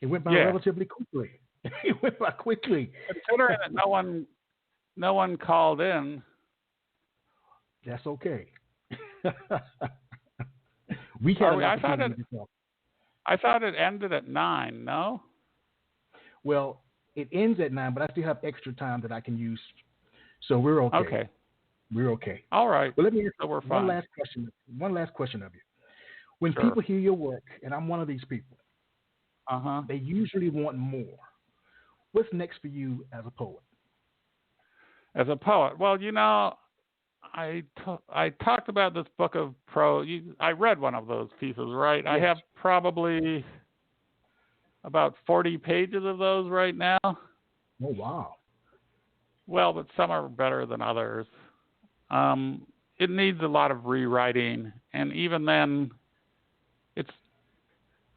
It went by relatively quickly. It went by quickly. Considering that no one called in. That's okay. We had I thought it ended at 9, no? Well, it ends at 9, but I still have extra time that I can use. So we're okay. Okay. We're okay. All right. Well, let me so we're one fine. last question of you. When Sure. people hear your work, and I'm one of these people, Uh-huh. they usually want more. What's next for you as a poet? As a poet, well, I talked about this book of prose. I read one of those pieces, right? Yes. I have probably about 40 pages of those right now. Oh, wow. Well, but some are better than others. It needs a lot of rewriting, and even then,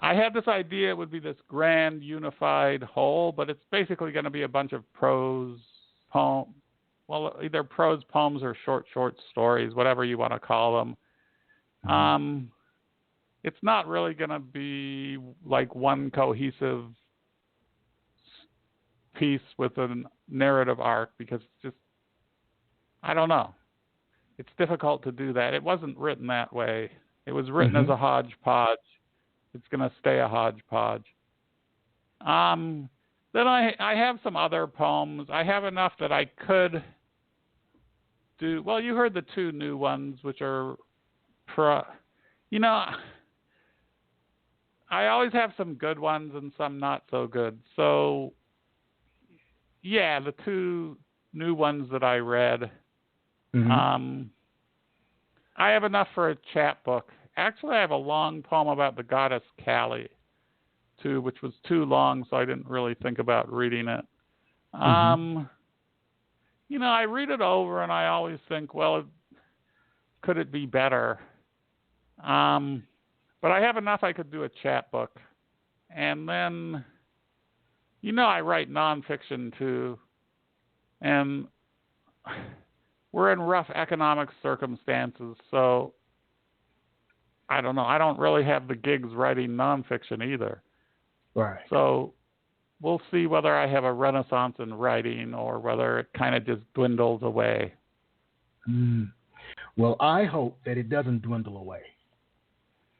I had this idea it would be this grand unified whole, but it's basically going to be a bunch of prose poems. Well, either prose poems or short stories, whatever you want to call them. Mm-hmm. It's not really going to be like one cohesive piece with a narrative arc because it's just, I don't know. It's difficult to do that. It wasn't written that way. It was written as a hodgepodge. It's going to stay a hodgepodge. Then I have some other poems. I have enough that I could do. Well, you heard the two new ones, which are, I always have some good ones and some not so good. So, yeah, the two new ones that I read, I have enough for a chapbook. Actually, I have a long poem about the goddess Kali, too, which was too long, so I didn't really think about reading it. I read it over and I always think, well, could it be better? But I have enough I could do a chapbook. And then, I write nonfiction, too. And we're in rough economic circumstances, so I don't know. I don't really have the gigs writing nonfiction either. Right. So we'll see whether I have a renaissance in writing or whether it kind of just dwindles away. Well, I hope that it doesn't dwindle away.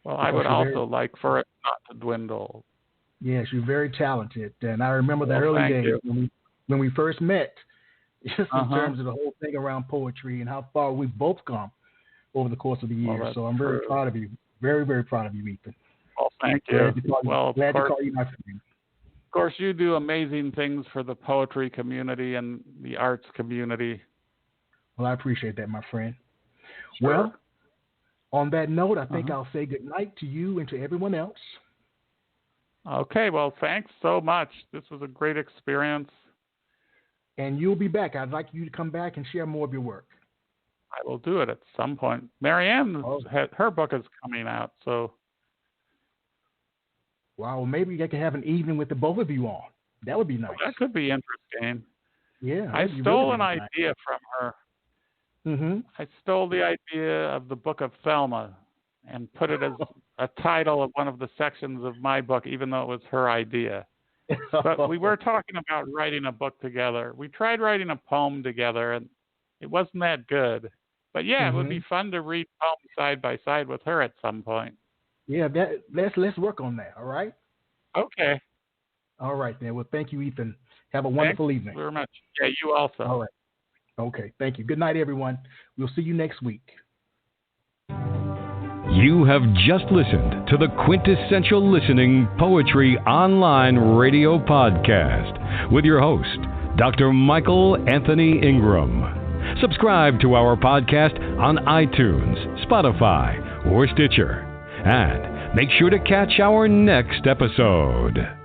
Well, I would also like for it not to dwindle. Yes, you're very talented. And I remember the early days when we first met, just in terms of the whole thing around poetry and how far we've both come over the course of the years. So I'm very proud of you. Very, very proud of you, Ethan. Well, Thank you. Well, glad to call you my friend. Of course, you do amazing things for the poetry community and the arts community. Well, I appreciate that, my friend. Sure. Well, on that note, I think I'll say good night to you and to everyone else. Okay, well, thanks so much. This was a great experience. And you'll be back. I'd like you to come back and share more of your work. I will do it at some point. Marianne, her book is coming out, so. Wow, well, maybe I could have an evening with the both of you on. That would be nice. That could be interesting. Yeah. I stole an idea from her. Mm-hmm. I stole the idea of the Book of Thelma and put it as a title of one of the sections of my book, even though it was her idea. But we were talking about writing a book together. We tried writing a poem together, and it wasn't that good. But yeah, It would be fun to read poems side by side with her at some point. Yeah, let's work on that. All right. Okay. All right then. Well, thank you, Ethan. Have a wonderful evening. Thank you very much. Yeah, you also. All right. Okay. Thank you. Good night, everyone. We'll see you next week. You have just listened to the Quintessential Listening Poetry Online Radio Podcast with your host, Dr. Michael Anthony Ingram. Subscribe to our podcast on iTunes, Spotify, or Stitcher. And make sure to catch our next episode.